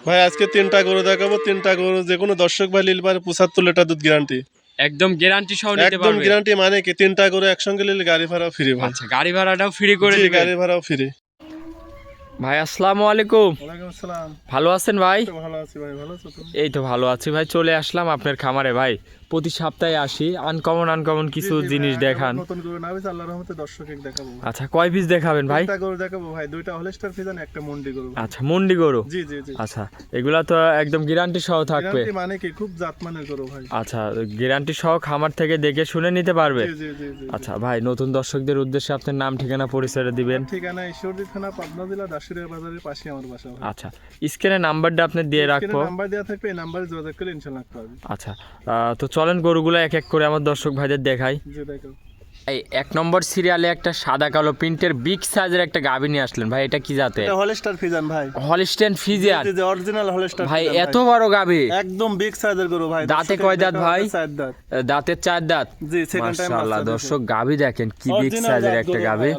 ভাই আজকে তিনটা গরু দেখাবো, তিনটা গরু যে কোনো দর্শক ভাই নিলে পারে 75 লিটার দুধ গ্যারান্টি। একদম গ্যারান্টি সহ নিতে একদম পারবে। গ্যারান্টি মানে কি, তিনটা গরু একসঙ্গে নিলে গাড়ি ভাড়াও ফ্রি ভাই। আচ্ছা, গাড়ি ভাড়াটাও ফ্রি করে জি, দিবেন। গাড়ি ভাড়াও ফ্রি। ভাই আসসালামু আলাইকুম, ওয়ালাইকুম আসসালাম। ভালো আছেন ভাই? ভালো আছি ভাই, ভালো আছো তুমি? এই তো ভালো আছি ভাই, চলে আসলাম আপনার খামারে ভাই। প্রতি সপ্তাহে আসি, আনকমন কিছু জিনিস দেখান। নতুন গরু না হইছে, আল্লাহর রহমতে দর্শককে দেখাবো। আচ্ছা, কয় পিস দেখাবেন ভাই? তিনটা গরু দেখাবো ভাই, দুইটা হলস্টার ফ্রিজিয়ান, একটা মন্ডি গরু। আচ্ছা, মুন্ডি গরু। জি জি জি। আচ্ছা, এগুলা তো একদম গ্যারান্টি সহ থাকবে। গ্যারান্টি মানে কি, খুব জাতমানের গরু ভাই। আচ্ছা, গ্যারান্টি সহ খামার থেকে দেখে শুনে নিতে পারবে। জি জি জি জি। আচ্ছা ভাই, নতুন দর্শকদের উদ্দেশ্যে আপনার নাম ঠিকানা পরিচয়টা দিবেন। ঠিকানা ঈশ্বরদী থানা, পাবনা জেলা, দাসুরিয়া বাজারের পাশে আমার বাসা ভাই। আচ্ছা, স্ক্রিনে নাম্বারটা আপনি দিয়ে রাখবো। নাম্বার দেওয়া থাকবে, এই নাম্বারে যোগাযোগ করলে ইনশাআল্লাহ পাবে। আচ্ছা, তো চলেন গরুগুলো এক এক করে আমার দর্শক ভাইদের দেখাই। জি দেখো। এই 1 নম্বর সিরিয়ালে একটা সাদা কালো প্রিন্টের বিগ সাইজের একটা গাভী নিয়ে আসলেন ভাই, এটা কি জাতের? এটা হলস্টার ফ্রিজিয়ান ভাই। Holstein Friesian. জি জি, অরিজিনাল হলস্টার ভাই ফ্রিজিয়ান এত বড় গাভী, একদম বিগ সাইজের গরু ভাই। দাঁতে কয় দাঁত ভাই? 4 দাঁত। দাঁতের 4 দাঁত। জি, সেকেন্ড টাইম মাশাআল্লাহ দর্শক, গাভী দেখেন কি বিগ সাইজের একটা গাভী।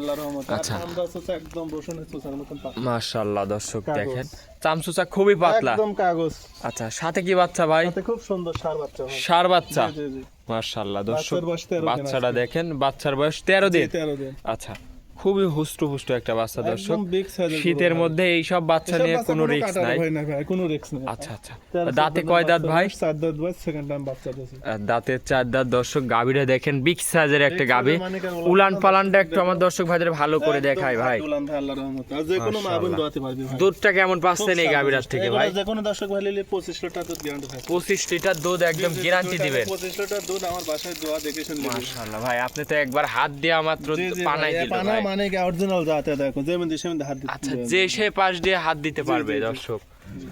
আচ্ছা, আমরা হচ্ছে একদম বসনের চোচার মতন পাতলা। মাশাআল্লাহ দর্শক কাগজ। দেখেন, চামচুচা খুবই পাতলা। একদম কাগজ। আচ্ছা, সাথে কি বাচ্চা ভাই? সাথে খুব সুন্দর ষাঁড় বাচ্চা ভাই। ষাঁড় বাচ্চা। জি জি। মাশাআল্লাহ দর্শক, বাচ্চার বয়স 13 দিন বাচ্চাটা আজকে। দেখেন, বাচ্চার বয়স 13 দিন। 13 দিন। আচ্ছা, খুবই হুষ্ট একটা বাচ্চা দর্শক। একদম বিগ সাইজের গরু শীতের ভাই। মধ্যে এই সব বাচ্চা এসব নিয়ে বাচ্চা কোনো রিস্ক কাটার নাই। ভয় নাই ভাই, কোনো রিস্ক নাই। আচ্ছা আচ্ছা, 13 দাঁতে কয় দাঁত ভাই? 4 দাঁত ভাই, সেকেন্ড টাইম বাচ্চা দিয়েছে। দাঁতের 4 দাঁত দর্শক, গাভীটা দেখেন বিগ সাইজের একটা গাভী। মানে কেন উলান পালানটা একটু আমার দর্শক ভাইদের ভালো করে দেখায় ভাই। উলান ভাই, আল্লাহর রহমতে। আর যে কোনো মা বোন দোয়াতে পারবে ভাই। দুধটা কেমন পাচ্ছেন এই গাভীটার থেকে ভাই? যে কোনো দর্শক ভাই নিলে 25 লিটার দুধ গ্যারান্টি থাকে। 25 লিটার দুধ একদম গ্যারান্টি দিবেন। 25 লিটার দুধ আমার বাসায় দোয়া দেখে শুনে দিবেন। মাশাআল্লাহ ভাই, আপনি তো একবার হাত দিয়ে মাত্র জি জি পানাই ভাই, দিল পানা ভাই। মানে কি অরিজিনাল জাতে দেখো, যেমন দেশে হাত দিতে। আচ্ছা, যে সে পাশ দিয়ে হাত দিতে পারবে দর্শক।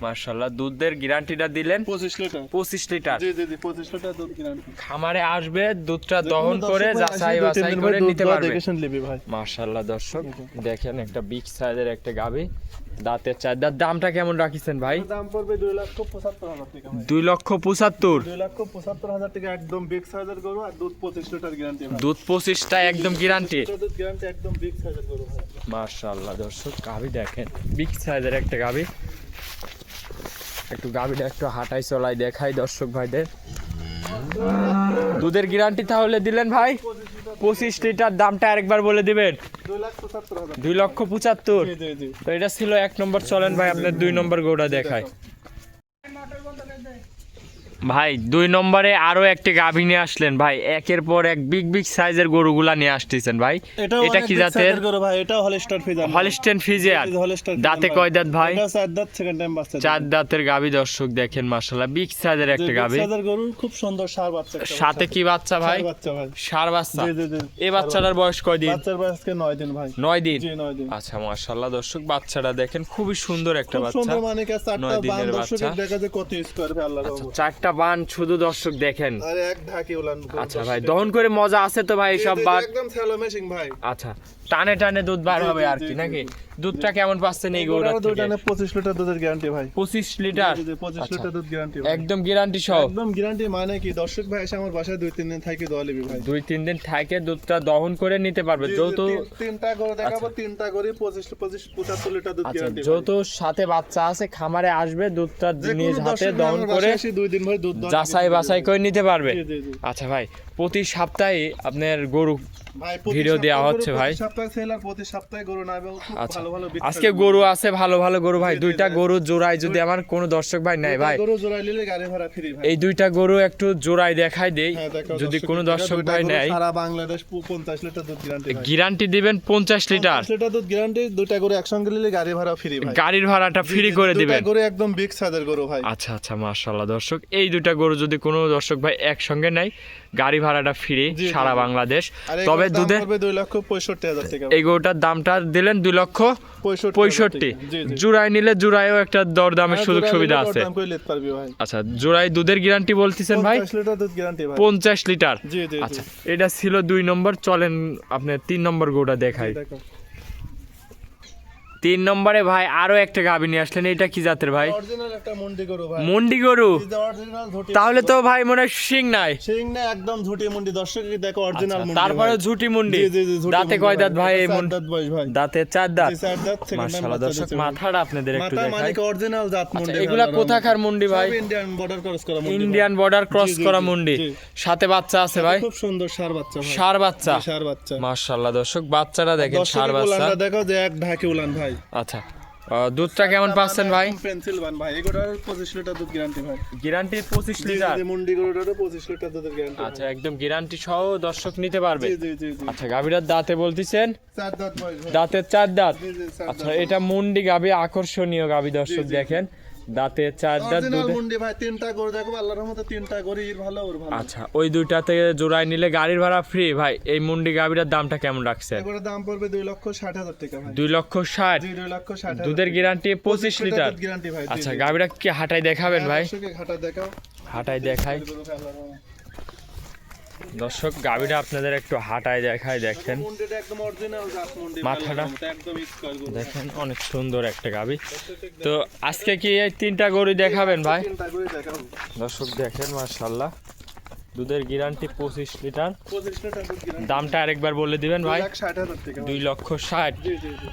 মাশাআল্লাহ, দুধের গ্যারান্টিটা দিলেন 25 লিটার। 25 লিটার। জি জি জি, 25 লিটার দুধ গ্যারান্টি। খামারে আসবে, দুধটা দহন করে যাচাই বাছাই করে নিতে পারবে। দেখে শুনে নিবি ভাই। মাশাআল্লাহ দর্শক দেখেন, একটা বিগ সাইজের একটা গাভী, দাঁতের 4 দাঁত। দামটা কেমন রাখিছেন ভাই? দাম পড়বে 2,75,000 টাকা ভাই। 2,75,000। 2,75,000 টাকা, একদম বিগ সাইজের গরু। আর দুধ 25 লিটার গ্যারান্টি ভাই। দুধ 25টা একদম গ্যারান্টি। দুধ গ্যারান্টি, একদম বিগ সাইজের গরু ভাই। মাশাআল্লাহ দর্শক, গাভী দেখেন বিগ সাইজের একটা গাভী। একটু গাভীটা একটু হাঁটাই চলাই দেখাই দর্শক ভাইদের। দুধের গ্যারান্টি তাহলে দিলেন ভাই 25 লিটার। দামটা আরেকবার বলে দিবেন। 2,75,000। 2,75,000। জি জি জি। তো এটা ছিল 1 নম্বর। চলেন ভাই আপনার 2 নম্বর গরুটা দেখায়। ভাই 2 নম্বরে আরো একটা গাভী নিয়ে আসলেন ভাই, একের পর এক বিগ সাইজের গরুগুলা নিয়ে আসতেছেন ভাই। এটা কি জাতের? গরু ভাই, এটা হলস্টার ফ্রিজিয়ান। Holstein Friesian. দাঁতে কয় দাঁত ভাই? এটা 4 দাঁত, সেকেন্ড টাইম বাচ্চা। 4 দাঁতের গাভী দর্শক দেখেন, মাশাআল্লাহ বিগ সাইজের একটা গাভী। সাদার গরু, খুব সুন্দর ষাঁড় বাচ্চা একটা। সাথে কি বাচ্চা ভাই? ষাঁড় বাচ্চা ভাই। ষাঁড় বাচ্চা। জি জি জি। এই বাচ্চাটার বয়স কয় দিন? বাচ্চার বয়স আজকে 9 দিন ভাই। 9 দিন। জি 9 দিন। আচ্ছা, মাশাআল্লাহ দর্শক, বাচ্চাটা দেখেন খুবই সুন্দর একটা খুব বাচ্চা। সুন্দর, মানে কি 4টা 9 বান দিনের দর্শক বাচ্চা। দেখা যায় কত স্কয়ার ভাই, আল্লাহর রহমতে। 4টা বান শুধু দর্শক দেখেন। আর এক ঢাকি উলান গরু। আচ্ছা ভাই, দহন করে মজা আছে তো ভাই সব বাদ? একদম স্যালো মেশিং ভাই। আচ্ছা, টানে টানে দুধ বার হবে আর কি জি, নাকি? জি, দুধটা কেমন পাচ্ছেন এই গরুটার থেকে? দুইটা 25 লিটার দুধের গ্যারান্টি ভাই। 25 লিটার। জি জি, 25 আচ্ছা, লিটার দুধ গ্যারান্টি। একদম গ্যারান্টি সহ। একদম গ্যারান্টি, মানে কি দর্শক ভাই এসে আমার বাসায় 2-3 দিন থাকি দোয়া লিবি ভাই। 2-3 দিন থাকে দুধটা দহন করে নিতে পারবে। যত তিনটা গরু দেখাবো, তিনটা গরু 25-75 লিটার দুধ আচ্ছা, গ্যারান্টি। যত সাথে বাচ্চা আছে খামারে আসবে, দুধটা নিজ হাতে দহন করে 2 দিন ভাই দুধ দহন যাচাই বাছাই করে নিতে পারবে। জি জি জি। আচ্ছা ভাই, প্রতি সপ্তাহে আপনার গরু ভাই ভিডিও দেওয়া হচ্ছে ভাই। প্রতি সপ্তাহে সেল, আর প্রতি সপ্তাহে গরু না, এবং খুব আচ্ছা, ভালো ভালো আজকে গরু আছে ভালো গরু ভাই। 2টা গরু জোড়াই যদি আমার কোনো দর্শক ভাই নেয় ভাই, গরু জোড়াই নিলে গাড়ি ভাড়া ফ্রি ভাই। এই 2টা গরু একটু জোড়াই দেখাই দেই। হ্যাঁ, দেখাও যদি কোনো দুইটা দর্শক দুইটা ভাই গরু নেয়, সারা বাংলাদেশ 50 লিটার দুধ গ্যারান্টি ভাই। গ্যারান্টি দিবেন 50 লিটার। 50 লিটার দুধ গ্যারান্টি, দুইটা গরু একসঙ্গে নিলে গাড়ি ভাড়া ফ্রি ভাই। গাড়ির ভাড়াটা ফ্রি করে দুইটা দিবেন। গরু একদম বিগ সাইজের গরু ভাই। আচ্ছা আচ্ছা, মাশাআল্লাহ দর্শক, এই 2টা গরু যদি কোনো দর্শক ভাই একসঙ্গে নেয়, গাড়ি ভাড়াটা ফ্রি জি, সারা জি। বাংলাদেশ। আর এই তবে গরুর দাম দুধে পড়বে 2,65,000 টাকা। এই গরুটার দামটা দিলেন 2,65,000। জি জি। জোড়াই নিলে জোড়াইও একটা দরদামের আর সুযোগ জোড়া সুবিধা নিলে আছে। দরদাম করে নিতে পারবি ভাই। আচ্ছা, জোড়াই দুধের গ্যারান্টি বলতেছেন ভাই? 50 লিটার দুধ গ্যারান্টি ভাই। 50 লিটার। জি জি আচ্ছা, জি। এটা ছিল 2 নম্বর। চলেন আপনি 3 নম্বর গরুটা দেখাই। দেখো। 3 নম্বরে ভাই আরো একটা গাভী নিয়ে আসলেন, এটা কি জাতের ভাই? অরিজিনাল একটা মুন্ডি গরু ভাই, মুন্ডি গরু। অরিজিনাল ঝুটি। তাহলে তো ভাই মনে হয় শিং নাই। সিং না, একদম ঝুটি মুন্ডি, দর্শক দেখো অরিজিনাল মুন্ডি। তারপরে ঝুটি মুন্ডি। জি, জি, জি, ঝুটি দাঁতে মুন্ডি কয় ভাই। দাঁত ভাই এই চার মুন্ডি? দাঁত বয়স ভাই। দাঁতে 4 দাঁত। জি, 4 দাঁত, second time মাশাআল্লাহ বাচ্চা দর্শক, দিচ্ছে ভাই। মাথাটা আপনাদের একটু মাথা দেখাই। মানিক অরিজিনাল জাত মুন্ডি ভাই, এগুলা আল্লাহর কোথাকার মুন্ডি ভাই? সব ইন্ডিয়ান বর্ডার ক্রস করা মুন্ডি ভাই। ইন্ডিয়ান বর্ডার ক্রস জি, জি, করা জি, মুন্ডি। জি। সাথে বাচ্চা আছে ভাই? খুব সুন্দর ষাঁড় বাচ্চা ভাই। ষাঁড় বাচ্চা। জি, ষাঁড় বাচ্চা। মাশাআল্লাহ দর্শক, বাচ্চাটা দেখেন, ষাঁড় দর্শকের বাচ্চা। উলানটা দেখো যে এক ঢাকে উলান ভাই। আচ্ছা, দুধটা কেমন পাচ্ছেন ভাই? পেন্সিল বান ভাই, এগুলোর 25 লিটার দুধ গ্যারান্টি ভাই। Guarantee 25 litre. জি, মুন্ডি গরুটারও 25 লিটার দুধের গ্যারান্টি। আচ্ছা, একদম গ্যারান্টি সহ দর্শক নিতে পারবে। জি, জি, জি, জি। আচ্ছা, গাভীটার দাঁতে বলতেছেন? 4 দাঁত বয়স ভাই। দাঁতের 4 দাঁত। জি, জি, 4 আচ্ছা, এটা মুন্ডি গাভী, আকর্ষণীয় গাভী দর্শক দেখেন, দাঁতে 4 দাঁত। অরিজিনাল দুধে মুন্ডি ভাই, 3টা গরু দেখো আল্লাহর রহমতে, 3টা গরু এর ভালো ওর ভালো। আচ্ছা, ওই দুইটাতে জোড়ায় নিলে গাড়ির ভাড়া ফ্রি ভাই। এই মুন্ডি গাভীটার দামটা কেমন রাখছেন? এগুলোর দাম পড়বে 2,60,000 টাকা ভাই। 2,60,000। জি, 2,60,000 দুধের গ্যারান্টি 25 লিটার। দুধ গ্যারান্টি ভাই। জি, আচ্ছা, জি। গাভীটা কি হাঁটাই দেখাবেন ভাই? দর্শককে ঘাটা দেখাও। হাঁটাই দেখাই গরু ভাই, আল্লাহর রহমতে। দর্শক, গাভীটা আপনাদের একটু হাঁটাই দেখাই, দেখেন মুন্ডিটা একদম অরিজিনাল জাত মুন্ডি। মাথাটা একদম স্কয়ার গরু। দেখেন, অনেক সুন্দর একটা গাভী। তো আজকে কি এই 3টা গরু দেখাবেন ভাই? 3টা গরু দেখাও। দর্শক দেখেন, মাশাআল্লাহ, দুধের গ্যারান্টি 25 লিটার। 25 লিটার দুধ গ্যারান্টি। দামটা আরেকবার বলে দিবেন ভাই? 2,60,000 টাকা ভাই। 2,60,000। জি, জি, জি।